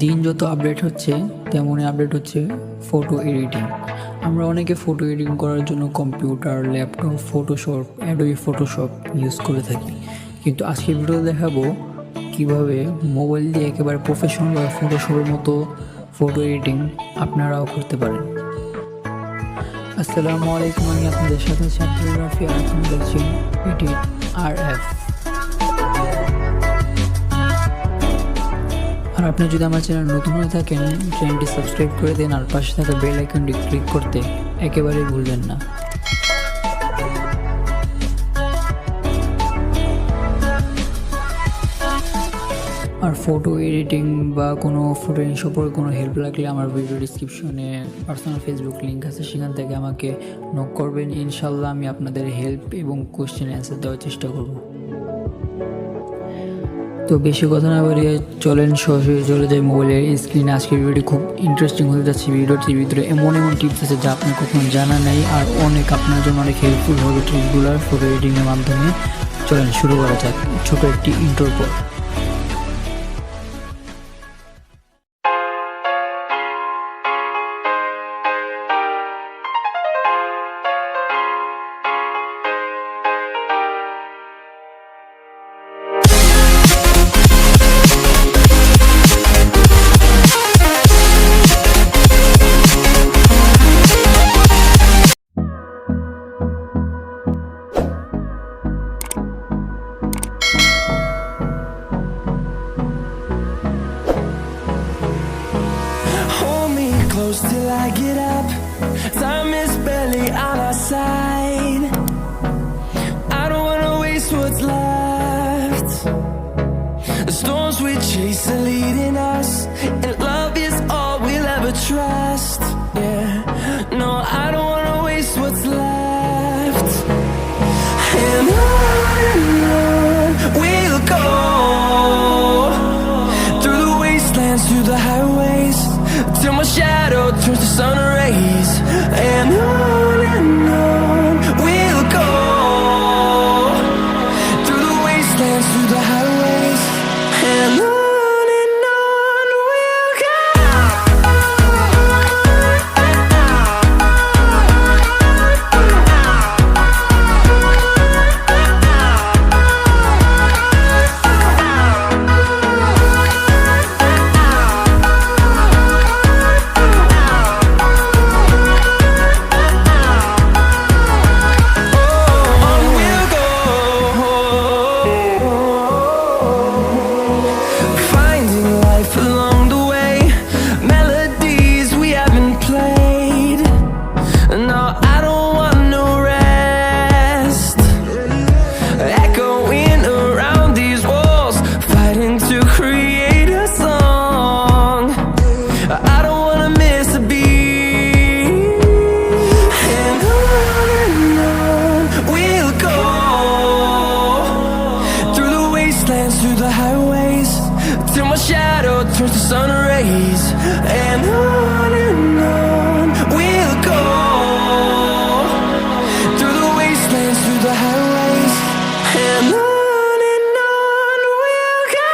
দিন যত আপডেট হচ্ছে তেমনই আপডেট হচ্ছে ফটো এডিটিং। আমরা অনেকে ফটো এডিটিং করার জন্য computer, laptop, Photoshop, Adobe Photoshop use করে থাকি, কিন্তু আজকে ভিডিওতে দেখাবো কিভাবে মোবাইল দিয়ে একেবারে প্রফেশনাল বা ফটোশপের মতো ফটো এডিটিং আপনারাও করতে পারেন। আসসালামু আলাইকুম, আমি আপনাদের সাথে ফটোগ্রাফি আর এখন দেখছেন এডিট RF। আর আপনি যদি আমার চ্যানেল নতুন হয়ে থাকেন, চ্যানেলটি সাবস্ক্রাইব করে দিন আর পাশে থাকা বেল আইকনটি ক্লিক করতে একেবারেই ভুলবেন না। আর ফটো এডিটিং বা কোনো ফটো এডিটিং সম্পর্কে কোনো হেল্প লাগলে আমার ভিডিও ডিসক্রিপশনে পার্সোনাল ফেসবুক লিঙ্ক আছে, সেখান থেকে আমাকে নক করবেন। ইনশাল্লাহ আমি আপনাদের হেল্প এবং কোয়েশ্চেন অ্যান্সার দেওয়ার চেষ্টা করব। তো বেশি কথা না বাড়িয়ে চলেন সরাসরি চলে যাই মোবাইলের স্ক্রিনে। আজকের ভিডিওটি খুব ইন্টারেস্টিং হতে যাচ্ছে। ভিডিওটির ভিতরে এমন টিপস আছে যা আপনার কখনো জানা নেই, আর আপনার জন্য অনেক হেল্পফুল হবে ট্রিকগুলোর ফটো এডিটিংয়ের মাধ্যমে। চলেন শুরু করা যাক ছোটো একটি ইন্ট্রোর পর। Till I get up, time is barely on our side. I don't wanna waste what's left. The storms we chase are leading us, and love is all we'll ever trust. Yeah, no, I don't wanna waste what's left. And on we'll go, through the wastelands, through the highways, till my shadow turns to sun rays. And on we'll go, through the wastelands, through the highways. And on we'll go. Through the highways, till my shadow turns to sun rays. And on we'll go, through the wastelands, through the highways. And on we'll go.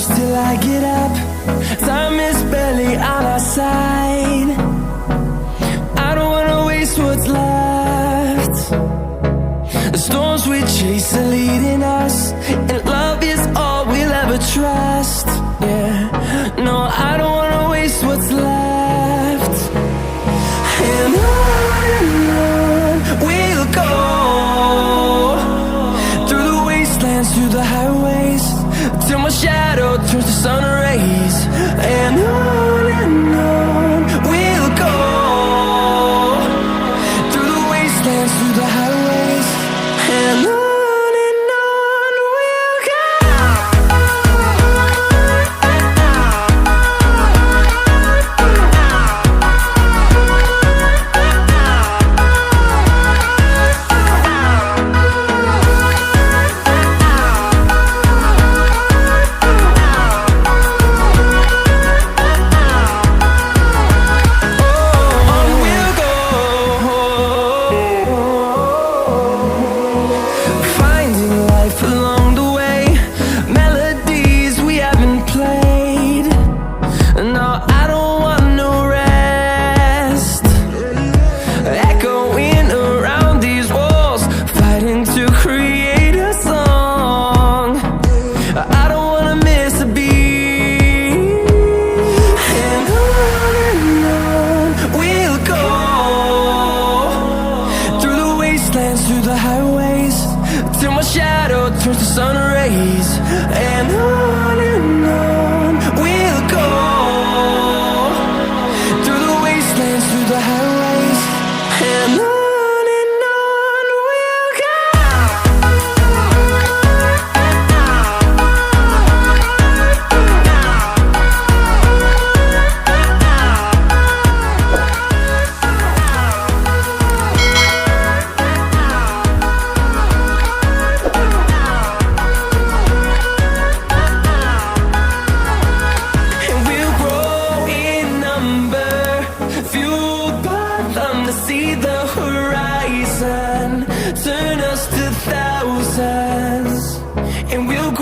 close till I get up. Time is barely on our side. I don't wanna waste what's left. The storms we chase are leading us, and love is all we'll ever trust. Yeah, no, I don't wanna waste what's left. And on we'll go, through the wastelands, through the highways, till my shadow turns to sun rays. And on we'll go, through the wastelands, through the highways, and on we'll go. Finding life along the way, melodies we haven't played. No, I don't want no rest. Echoing around these walls, fighting to create a song. I don't wanna miss a beat. And on we'll go, through the wastelands, through the highways, till my shadow turns to sun rays. And on we'll go, through the wastelands, through the highways, and on we'll go. And we'll grow in number, fueled by them to see the horizon, turn us to thousands. And we'll